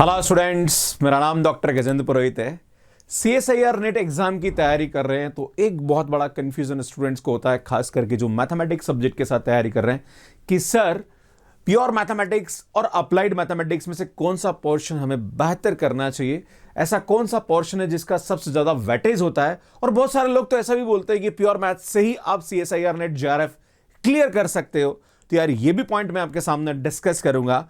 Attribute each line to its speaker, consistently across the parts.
Speaker 1: Hello students, मेरा नाम doctor Gajendra पुरोहित है। CSIR नेट एग्जाम की तैयारी कर रहे हैं तो एक बहुत बड़ा कंफ्यूजन स्टूडेंट्स को होता है, खास करके जो मैथमेटिक्स सब्जेक्ट के साथ तैयारी कर रहे हैं कि सर प्योर मैथमेटिक्स और अप्लाइड मैथमेटिक्स में से कौन सा पोर्शन हमें बेहतर करना चाहिए। ऐसा कौन सा पोर्शन है जिसका सबसे ज्यादा वेटेज होता है। और बहुत सारे लोग तो ऐसा भी बोलते हैं कि प्योर मैथ से ही आप CSIR नेट JRF क्लियर कर सकते हो। तो यार ये भी पॉइंट मैं आपके सामने डिस्कस करूंगा।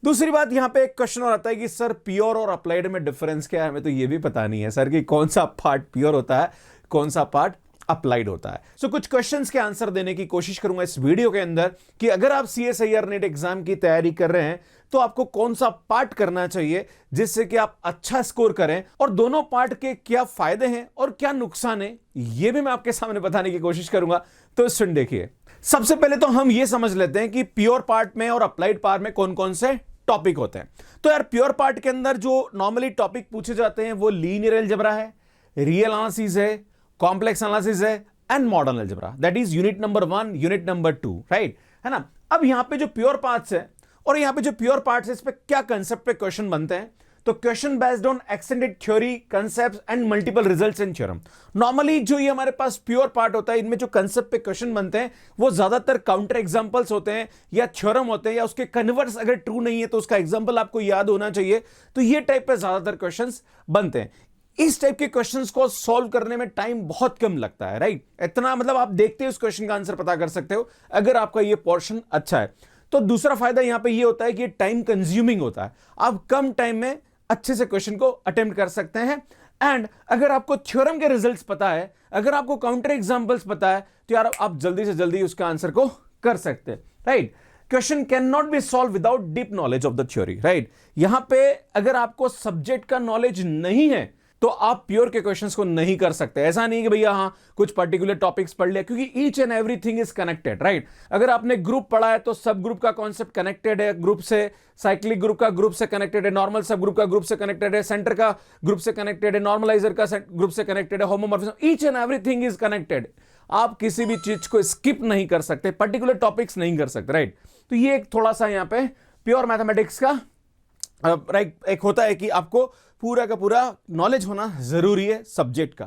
Speaker 1: दूसरी बात, यहां पे एक क्वेश्चन और आता है कि सर प्योर और अप्लाइड में डिफरेंस क्या है। हमें तो ये भी पता नहीं है सर कि कौन सा पार्ट प्योर होता है, कौन सा पार्ट अप्लाइड होता है। सो कुछ क्वेश्चंस के आंसर देने की कोशिश करूंगा इस वीडियो के अंदर कि अगर आप CSIR नेट एग्जाम की तैयारी कर रहे हैं तो आपको कौन सा पार्ट करना चाहिए जिससे कि आप अच्छा स्कोर करें, और दोनों पार्ट के क्या फायदे हैं और क्या नुकसान है ये भी मैं आपके सामने बताने की कोशिश करूंगा। तो सुन देखिए, सबसे पहले तो हम ये समझ लेते हैं कि प्योर पार्ट में और अप्लाइड पार्ट में कौन कौन से टॉपिक होते हैं। तो यार प्योर पार्ट के अंदर जो नॉर्मली टॉपिक पूछे जाते हैं वो लीनियर अलजेब्रा है, रियल एनालिसिस है, कॉम्प्लेक्स एनालिसिस है and modern algebra. That is unit number 1, unit number 2, right है ना। अब यहां पे जो प्योर पार्ट्स है और यहां पे जो प्योर पार्ट्स है, इस पे क्या कंसेप्ट पे क्वेश्चन बनते हैं। तो question based on extended theory, concepts and multiple results in theorem. Normally जो ये हमारे पास प्योर पार्ट होता है, इनमें जो कंसेप्ट पे क्वेश्चन बनते हैं वो ज्यादातर काउंटर एग्जांपल्स होते हैं या थ्योरम होते हैं, या उसके कन्वर्स अगर ट्रू नहीं है तो उसका एग्जांपल आपको याद होना चाहिए। तो ये टाइप पे ज्यादातर क्वेश्चंस बनते हैं। इस टाइप के क्वेश्चंस को सॉल्व करने में टाइम बहुत कम लगता है, राइट। इतना मतलब आप देखते हो उस क्वेश्चन का आंसर पता कर सकते हो अगर आपका ये पोर्शन अच्छा है। तो दूसरा फायदा यहां पे ये होता है कि टाइम कंज्यूमिंग होता है। आप कम टाइम में अच्छे से क्वेश्चन को अटेम्प्ट कर सकते हैं। एंड अगर आपको थ्योरम के रिजल्ट्स पता है, अगर आपको काउंटर एग्जांपल्स पता है, तो यार आप जल्दी से जल्दी उसका आंसर को कर सकते हैं, right. Question can not be solve without deep knowledge of the theory, right. यहां पे अगर आपको सब्जेक्ट का नॉलेज नहीं है तो आप प्योर के क्वेश्चंस को नहीं कर सकते। ऐसा नहीं कि भैया हाँ कुछ पर्टिकुलर टॉपिक्स पढ़ लिया, क्योंकि each and everything is connected, right. अगर आपने ग्रुप पढ़ा है तो सब ग्रुप का कॉन्सेप्ट कनेक्टेड है ग्रुप से, साइक्लिक ग्रुप का ग्रुप से कनेक्टेड है, नॉर्मल सब ग्रुप का ग्रुप से कनेक्टेड है, सेंटर का ग्रुप से कनेक्टेड है, नॉर्मलाइजर का ग्रुप से कनेक्टेड है, homomorphism, each and everything is connected. आप किसी भी चीज को स्किप नहीं कर सकते, पर्टिकुलर टॉपिक्स नहीं कर सकते, राइट। तो ये एक थोड़ा सा यहां पे प्योर मैथमेटिक्स का राइट एक होता है कि आपको पूरा का पूरा नॉलेज होना जरूरी है सब्जेक्ट का।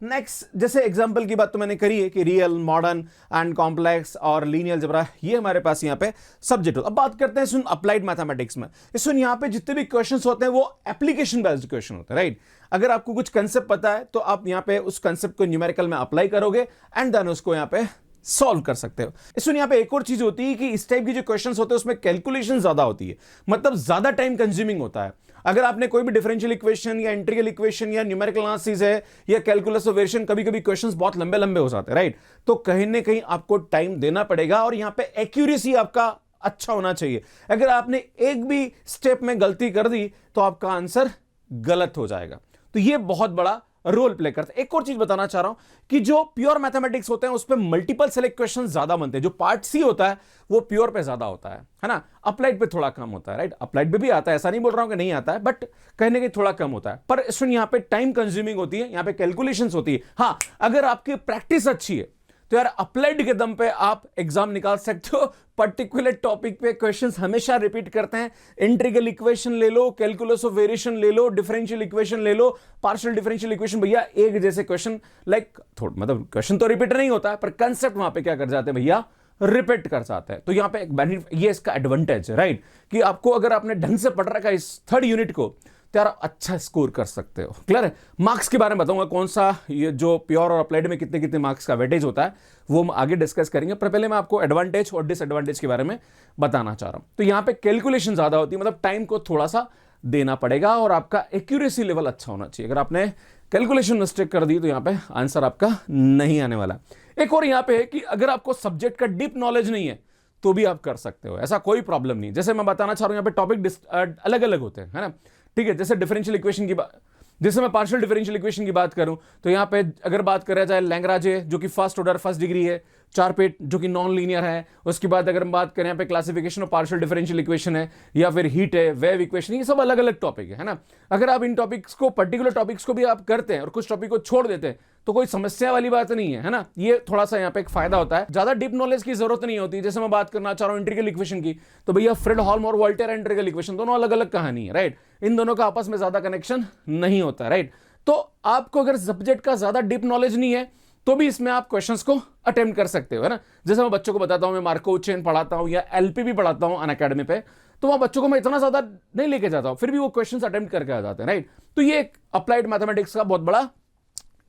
Speaker 1: नेक्स्ट, जैसे एग्जांपल की बात तो मैंने करी है कि रियल, मॉडर्न एंड कॉम्प्लेक्स और लीनियर अलजेब्रा ये हमारे पास यहाँ पे सब्जेक्ट हो। अब बात करते हैं सुन अप्लाइड मैथमेटिक्स में। सुन यहाँ पे जितने भी क्वेश्चंस होते हैं वो एप्लीकेशन बेस्ड क्वेश्चन होते हैं, राइट। अगर आपको कुछ कंसेप्ट पता है तो आप यहाँ पे उस कंसेप्ट को न्यूमेरिकल में अप्लाई करोगे एंड देन उसको यहाँ पे सॉल्व कर सकते हो। इसमें यहां पे एक और चीज होती है कि इस टाइप की जो क्वेश्चंस होते हैं उसमें कैलकुलेशन ज्यादा होती है, मतलब ज्यादा टाइम कंज्यूमिंग होता है। अगर आपने कोई भी डिफरेंशियल इक्वेशन या इंटीग्रल इक्वेशन या न्यूमेरिकल एनालिसिस है या कैलकुलस ऑफ वेरिएशन, कभी कभी क्वेश्चंस बहुत लंबे लंबे हो जाते हैं, राइट। तो कहीं ना कहीं आपको टाइम देना पड़ेगा और यहां पे एक्यूरेसी आपका अच्छा होना चाहिए। अगर आपने एक भी स्टेप में गलती कर दी तो आपका आंसर गलत हो जाएगा। तो यह बहुत बड़ा रोल प्ले करता है। एक और चीज बताना चाह रहा हूं कि जो प्योर मैथमेटिक्स होते हैं उस पे मल्टीपल सेलेक्ट क्वेश्चन ज्यादा बनते हैं। जो पार्ट सी होता है वो प्योर पे ज्यादा होता है ना। अप्लाइड पे थोड़ा कम होता है, राइट। अप्लाइड पे भी आता है, ऐसा नहीं बोल रहा हूं कि नहीं आता है, बट कहीं ना कहीं थोड़ा कम होता है। पर इसमें यहां पे टाइम कंज्यूमिंग होती है, यहां पे कैलकुलेशंस होती है। हाँ, अगर आपकी प्रैक्टिस अच्छी है तो यार अप्लाइड के दम पे आप एग्जाम निकाल सकते हो। पर्टिकुलर टॉपिक पे क्वेश्चंस हमेशा रिपीट करते हैं। इंटीग्रल इक्वेशन ले लो, कैलकुलस ऑफ वेरिएशन ले लो, डिफरेंशियल इक्वेशन ले लो, पार्शियल डिफरेंशियल इक्वेशन, भैया एक जैसे क्वेश्चन लाइक थोड़ा मतलब क्वेश्चन तो रिपीट नहीं होता है पर कंसेप्ट वहां पे क्या कर जाते हैं भैया, रिपीट कर जाते हैं। तो यहां पे एक बेनिफिट, ये इसका एडवांटेज है, राइट, कि आपको अगर आपने ढंग से पढ़ रखा है इस थर्ड यूनिट को तो यार अच्छा स्कोर कर सकते हो। क्लियर है। मार्क्स के बारे में बताऊंगा कौन सा ये जो प्योर और अप्लाइड में कितने कितने मार्क्स का वेटेज होता है वो हम आगे डिस्कस करेंगे, पर पहले मैं आपको एडवांटेज और डिसएडवांटेज के बारे में बताना चाह रहा हूं। तो यहां पे कैलकुलेशन ज्यादा होती है, मतलब टाइम को थोड़ा सा देना पड़ेगा और आपका एक्यूरेसी लेवल अच्छा होना चाहिए। अगर आपने कैलकुलेशन मिस्टेक कर दी तो यहां पे आंसर आपका नहीं आने वाला। एक और यहां पे है कि अगर आपको सब्जेक्ट का डीप नॉलेज नहीं है तो भी आप कर सकते हो, ऐसा कोई प्रॉब्लम नहीं। जैसे मैं बताना चाह रहा हूं यहां पे टॉपिक अलग अलग होते हैं, है ना, ठीक है। जैसे डिफरेंशियल इक्वेशन की बात, जैसे मैं पार्शियल डिफरेंशियल इक्वेशन की बात करूं तो यहां पे अगर बात करा जाए लैग्रांज जो कि फर्स्ट ऑर्डर फर्स्ट डिग्री है चार पेट जो कि नॉन लीनियर है। उसके बाद अगर हम बात करें यहाँ पे classification of partial differential equation है, या फिर हीट है, वेव इक्वेशन, ये सब अलग अलग टॉपिक है ना। अगर आप इन टॉपिक्स को, पर्टिकुलर टॉपिक्स को भी आप करते हैं और कुछ टॉपिक को छोड़ देते हैं तो कोई समस्या वाली बात नहीं है ना। ये थोड़ा सा यहाँ पे एक फायदा होता है, ज्यादा डीप नॉलेज की जरूरत नहीं होती। जैसे मैं बात करना चाह रहा हूँ इंटीग्रल इक्वेशन की, तो भैया फ्रेडहोल्म और वोल्टेयर इंटीग्रल इक्वेशन दोनों अलग अलग कहानी है, राइट। इन दोनों का आपस में ज्यादा कनेक्शन नहीं होता, राइट। तो आपको अगर सब्जेक्ट का ज्यादा डीप नॉलेज नहीं है तो भी इसमें आप क्वेश्चंस को अटेम्प्ट कर सकते हो, है ना। जैसे मैं बच्चों को बताता हूं, मैं मार्कोव चेन पढ़ाता हूं या एलपी पढ़ाता हूं अनअकैडमी पे, तो वहां बच्चों को मैं इतना ज्यादा नहीं लेके जाता हूं, फिर भी वो क्वेश्चंस अटेम्प्ट करके आ जाते हैं, राइट। तो ये एक अप्लाइड मैथमेटिक्स का बहुत बड़ा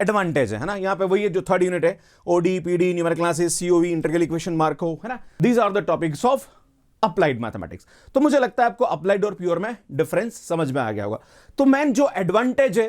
Speaker 1: एडवांटेज है ना। यहाँ पे वही है जो थर्ड यूनिट है, OD, PD, numerical classes, COV, integral equation, Markov, है ना। These are the topics of applied mathematics. तो मुझे लगता है आपको अप्लाइड और प्योर में डिफरेंस समझ में आ गया होगा। तो मेन जो एडवांटेज है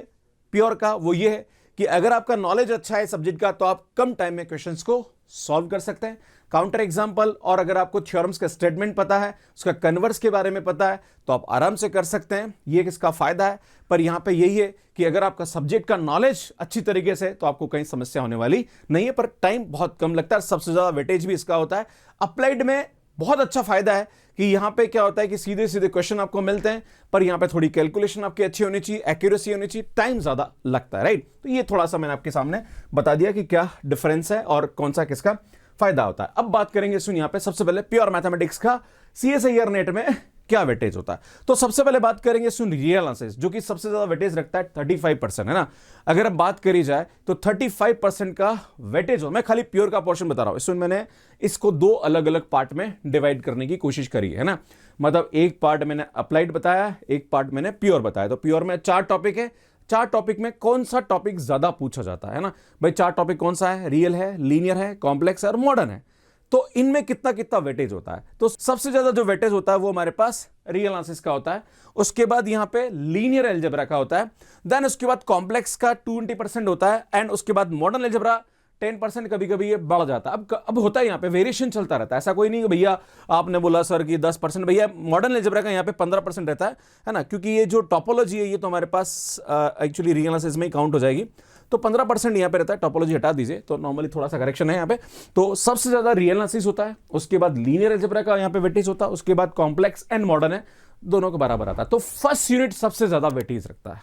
Speaker 1: प्योर का वो ये है कि अगर आपका नॉलेज अच्छा है सब्जेक्ट का तो आप कम टाइम में क्वेश्चंस को सॉल्व कर सकते हैं, काउंटर एग्जांपल, और अगर आपको थ्योरम्स का स्टेटमेंट पता है, उसका कन्वर्स के बारे में पता है, तो आप आराम से कर सकते हैं। ये किसका फायदा है। पर यहां पे यही है कि अगर आपका सब्जेक्ट का नॉलेज अच्छी तरीके से, तो आपको कहीं समस्या होने वाली नहीं है। पर टाइम बहुत कम लगता है, सबसे ज्यादा वेटेज भी इसका होता है। अप्लाइड में बहुत अच्छा फायदा है कि यहां पे क्या होता है कि सीधे सीधे क्वेश्चन आपको मिलते हैं, पर यहां पे थोड़ी कैलकुलेशन आपकी अच्छी होनी चाहिए, एक्यूरेसी होनी चाहिए, टाइम ज्यादा लगता है, राइट। तो ये थोड़ा सा मैंने आपके सामने बता दिया कि क्या डिफरेंस है और कौन सा किसका फायदा होता है। अब बात करेंगे सुन यहां पे सबसे पहले प्योर मैथमेटिक्स का सीएसआईआर नेट में क्या वेटेज होता है। तो सबसे पहले बात करेंगे सुन रियल एनालिसिस, जो कि सबसे ज्यादा वेटेज रखता है 35%, है ना। अगर अब बात करी जाए तो 35% का वेटेज हो। मैं खाली प्योर का पोर्शन बता रहा हूं, इसमें मैंने इसको दो अलग अलग पार्ट में डिवाइड करने की कोशिश करी है ना। मतलब एक पार्ट मैंने अप्लाइड बताया, एक पार्ट मैंने प्योर बताया। तो प्योर में 4 टॉपिक है, 4 टॉपिक में कौन सा टॉपिक ज्यादा पूछा जाता है ना भाई। 4 टॉपिक कौन सा है, रियल है, लीनियर है, कॉम्प्लेक्स है और मॉडर्न है। तो इनमें कितना कितना वेटेज होता है। तो सबसे ज्यादा जो वेटेज होता है वो हमारे पास रियल एनालिसिस का होता है। उसके बाद यहां पे लीनियर अलजेब्रा का होता है। देन उसके बाद कॉम्प्लेक्स का 20% होता है, एंड उसके बाद मॉडर्न अलजेब्रा 10%। कभी कभी ये बढ़ जाता है। अब होता है यहाँ पे वेरिएशन चलता रहता है। ऐसा कोई नहीं कि भैया आपने बोला सर कि 10%, भैया मॉडर्न अलजेब्रा का यहाँ पे 15% रहता है ना। क्योंकि ये जो टोपोलॉजी है ये तो हमारे पास एक्चुअली रियल एनालिसिस में ही काउंट हो जाएगी। तो 15% यहाँ पे रहता है, टोपोलॉजी हटा दीजिए, तो नॉर्मली थोड़ा सा करेक्शन है यहाँ पे। तो सबसे ज्यादा रियल एनालिसिस होता है, उसके बाद लीनियर अलजेब्रा का यहाँ पे वेटेज होता है, उसके बाद कॉम्प्लेक्स एंड मॉडर्न है, दोनों को बराबर आता है। तो फर्स्ट यूनिट सबसे ज्यादा वेटेज रखता है,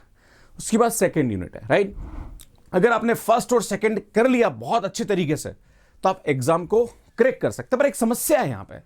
Speaker 1: उसके बाद सेकेंड यूनिट है, राइट। अगर आपने फर्स्ट और सेकेंड कर लिया बहुत अच्छे तरीके से तो आप एग्जाम को क्रैक कर सकते हैं। पर एक समस्या है यहाँ पे,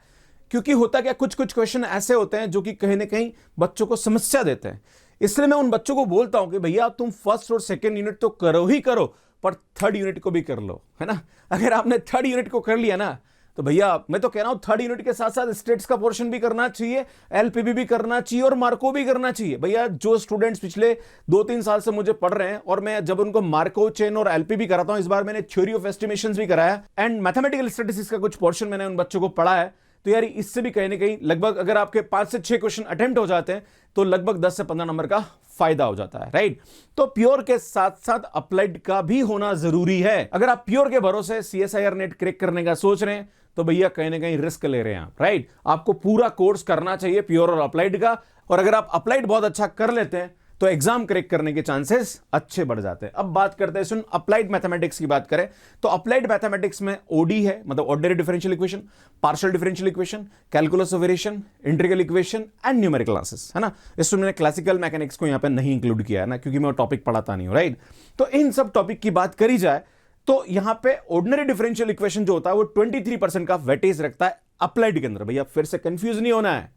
Speaker 1: क्योंकि होता क्या, कुछ कुछ क्वेश्चन ऐसे होते हैं जो कि कहीं ना कहीं बच्चों को समस्या देते हैं। इसलिए मैं उन बच्चों को बोलता हूं कि भैया तुम फर्स्ट और सेकेंड यूनिट तो करो ही करो, पर थर्ड यूनिट को भी कर लो, है ना। अगर आपने थर्ड यूनिट को कर लिया ना तो भैया मैं तो कह रहा हूं थर्ड यूनिट के साथ साथ स्टेट्स का पोर्शन भी करना चाहिए, एलपीबी भी करना चाहिए और मार्को भी करना चाहिए। भैया जो स्टूडेंट्स पिछले 2-3 साल से मुझे पढ़ रहे हैं और मैं जब उनको मार्को चेन और एलपीबी कराता हूं, इस बार मैंने थ्योरी ऑफ एस्टिमेशंस भी कराया एंड मैथमेटिकल स्टैटिस्टिक्स का कुछ पोर्शन मैंने उन बच्चों को पढ़ा है। तो यार इससे भी कहीं ना कहीं लगभग अगर आपके 5 से 6 क्वेश्चन अटेम्प्ट हो जाते हैं तो लगभग 10 से 15 नंबर का फायदा हो जाता है, राइट। तो प्योर के साथ साथ अप्लाइड का भी होना जरूरी है। अगर आप प्योर के भरोसे सीएसआईआर नेट क्रैक करने का सोच रहे हैं तो भैया कहीं ना कहीं रिस्क ले रहे हैं आप, राइट। आपको पूरा कोर्स करना चाहिए प्योर और अप्लाइड का, और अगर आप अप्लाइड बहुत अच्छा कर लेते हैं तो एग्जाम क्रैक करने के चांसेस अच्छे बढ़ जाते हैं। अब बात करते हैं सुन अप्लाइड मैथमेटिक्स की बात करें तो अप्लाइड मैथमेटिक्स में ओडी है, मतलब ordinary differential equation, partial differential equation, calculus of variation, integral equation and numerical analysis, है ना। इसमें मैंने क्लासिकल मैकेनिक्स को यहां पे नहीं इंक्लूड किया है ना, क्योंकि मैं टॉपिक पढ़ाता नहीं हूं, राइट। तो इन सब टॉपिक की बात करी जाए तो यहां पे ऑर्डिनरी डिफरेंशियल इक्वेशन जो होता है वो 23% का वेटेज रखता है अप्लाइड के अंदर। भैया फिर से कंफ्यूज नहीं होना है,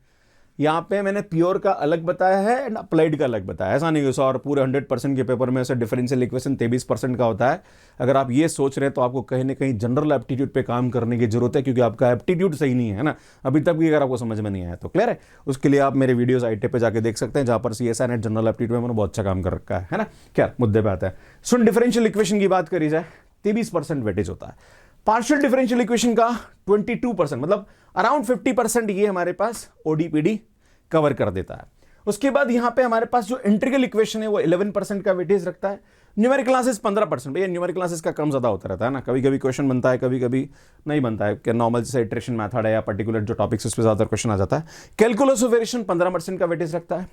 Speaker 1: यहां पे मैंने प्योर का अलग बताया है एंड अप्लाइड का अलग बताया है। ऐसा नहीं कि और पूरे 100% के पेपर में से डिफरेंशियल इक्वेशन 23% का होता है। अगर आप ये सोच रहे हैं तो आपको कहीं ना कहीं जनरल एप्टीट्यूड पे काम करने की जरूरत है, क्योंकि आपका एप्टीट्यूड सही नहीं है ना अभी तक भी। अगर आपको समझ में नहीं आया तो क्लियर है, उसके लिए आप मेरे वीडियोस आईटी पे जाके देख सकते हैं, जहां पर सीएसआईआर नेट जनरल एप्टीट्यूड में मैंने बहुत अच्छा काम कर रखा है ना। क्या मुद्दे पे आता है सुन, डिफरेंशियल इक्वेशन की बात करी जाए 23% वेटेज होता है। पार्शियल डिफरेंशियल इक्वेशन का 22%, मतलब अराउंड 50% ये हमारे पास ओडीपीडी कवर कर देता है। उसके बाद यहां पे हमारे पास जो इंटीग्रल इक्वेशन है वो 11% का वेटेज रखता है। Numerical classes 15%। भैया न्यूमेरिकल क्लासेस का कम ज्यादा होता रहता है ना, कभी कभी क्वेश्चन बनता है, कभी कभी नहीं बनता है, कि नॉर्मल जैसे इटरेशन मेथड है या पर्टिकुलर जो टॉपिक्स उस पर ज्यादा क्वेश्चन आ जाता है। कैलकुलस ऑफ वेरिएशन 15% का वेटेज रखता है।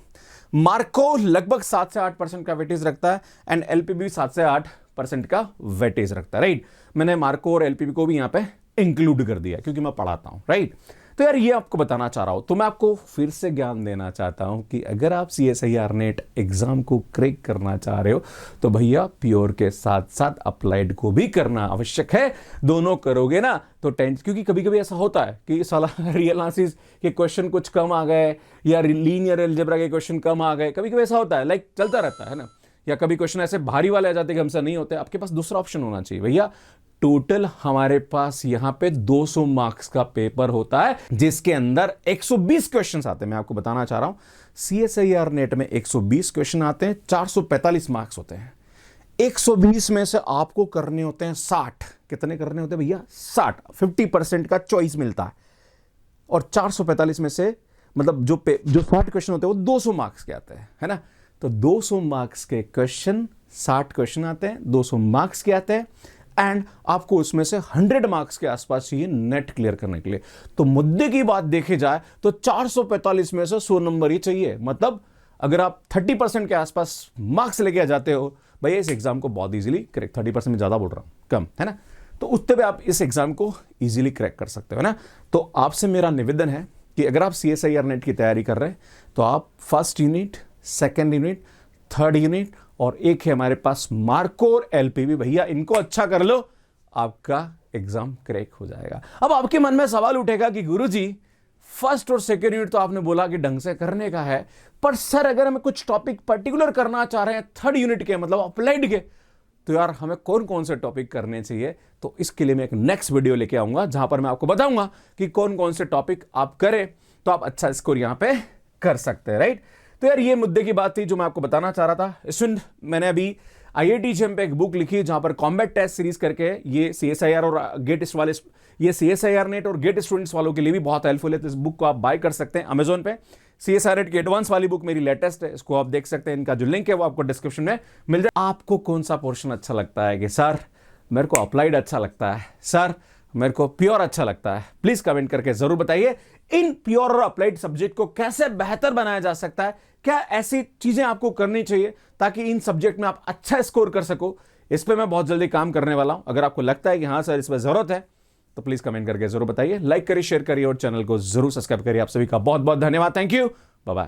Speaker 1: मार्को लगभग 7 से 8% का वेटेज रखता है एंड एलपीबी 7 से 8% का वेटेज रखता है, राइट। मैंने मार्को और एलपीबी को भी यहां पे इंक्लूड कर दिया क्योंकि मैं पढ़ाता हूं, राइट। तो यार ये आपको बताना चाह रहा हूं, तो मैं आपको फिर से ज्ञान देना चाहता हूं कि अगर आप CSIR नेट एग्जाम को क्रैक करना चाह रहे हो तो भैया प्योर के साथ साथ अप्लाइड को भी करना आवश्यक है। दोनों करोगे ना तो क्योंकि कभी कभी ऐसा होता है कि साला रियल एनालिसिस के क्वेश्चन कुछ कम आ गए या लीनियर अलजेब्रा के क्वेश्चन कम आ गए, कभी कभी ऐसा होता है, लाइक चलता रहता है ना। या कभी क्वेश्चन ऐसे भारी वाले आ जाते कि हमसे नहीं होते, आपके पास दूसरा ऑप्शन होना चाहिए भैया। टोटल हमारे पास यहां पे 200 मार्क्स का पेपर होता है जिसके अंदर 120 क्वेश्चंस आते हैं। मैं आपको बताना चाह रहा हूं CSIR नेट में 120 क्वेश्चन आते हैं, 445 मार्क्स होते हैं। 120 में से आपको करने होते हैं 60। कितने करने होते हैं भैया? 60। 50% का चॉइस मिलता है। और 445 में से मतलब जो 60 क्वेश्चन होते हैं वो 200 मार्क्स के आते हैं, है ना। तो 200 मार्क्स के क्वेश्चन, 60 क्वेश्चन आते हैं, 200 मार्क्स के आते हैं, एंड आपको उसमें से 100 मार्क्स के आसपास चाहिए नेट क्लियर करने के लिए। तो मुद्दे की बात देखे जाए तो 445 में से 100 नंबर ही चाहिए। मतलब अगर आप 30% के आसपास मार्क्स लेके आ जाते हो भैया, इस एग्जाम को बहुत इजीली क्रैक, 30% में ज्यादा बोल रहा हूं, कम है ना, तो उतने पे आप इस एग्जाम को इजीली क्रैक कर सकते हो ना। तो आपसे मेरा निवेदन है कि अगर आप CSIR नेट की तैयारी कर रहे हैं तो आप first unit, second unit, third unit और एक है हमारे पास मार्कोर LPB, भैया इनको अच्छा कर लो, आपका एग्जाम क्रैक हो जाएगा। अब आपके मन में सवाल उठेगा कि गुरुजी फर्स्ट और सेकेंड यूनिट तो आपने बोला कि ढंग से करने का है, पर सर अगर हमें कुछ टॉपिक पर्टिकुलर करना चाह रहे हैं थर्ड यूनिट के, मतलब अप्लाइड के, तो यार हमें कौन कौन से टॉपिक करने चाहिए। तो इसके लिए मैं एक नेक्स्ट वीडियो लेके आऊंगा जहां पर मैं आपको बताऊंगा कि कौन कौन से टॉपिक आप करें तो आप अच्छा स्कोर यहां पे कर सकते हैं, राइट। तो यार ये मुद्दे की बात थी जो मैं आपको बताना चाह रहा था। स्टूडेंट, मैंने अभी IIT-JEM पे एक बुक लिखी जहां पर कॉम्बैट टेस्ट सीरीज करके, ये CSIR और गेट वाले, ये CSIR नेट और गेट स्टूडेंट्स वालों के लिए भी बहुत हेल्पफुल है। तो इस बुक को आप बाय कर सकते हैं अमेजोन पे। CSIR नेट की एडवांस वाली बुक मेरी लेटेस्ट है, इसको आप देख सकते हैं। इनका जो लिंक है वो आपको डिस्क्रिप्शन में मिल जाए। आपको कौन सा पोर्शन अच्छा लगता है कि सर मेरे को अप्लाइड अच्छा लगता है, सर मेरे को प्योर अच्छा लगता है, प्लीज कमेंट करके जरूर बताइए। इन प्योर और अप्लाइड सब्जेक्ट को कैसे बेहतर बनाया जा सकता है, क्या ऐसी चीजें आपको करनी चाहिए ताकि इन सब्जेक्ट में आप अच्छा स्कोर कर सको, इस पे मैं बहुत जल्दी काम करने वाला हूं। अगर आपको लगता है कि हाँ सर इस पर जरूरत है तो प्लीज कमेंट करके जरूर बताइए, लाइक करिए, शेयर करिए और चैनल को जरूर सब्सक्राइब करिए। आप सभी का बहुत बहुत धन्यवाद। Thank you, bye bye.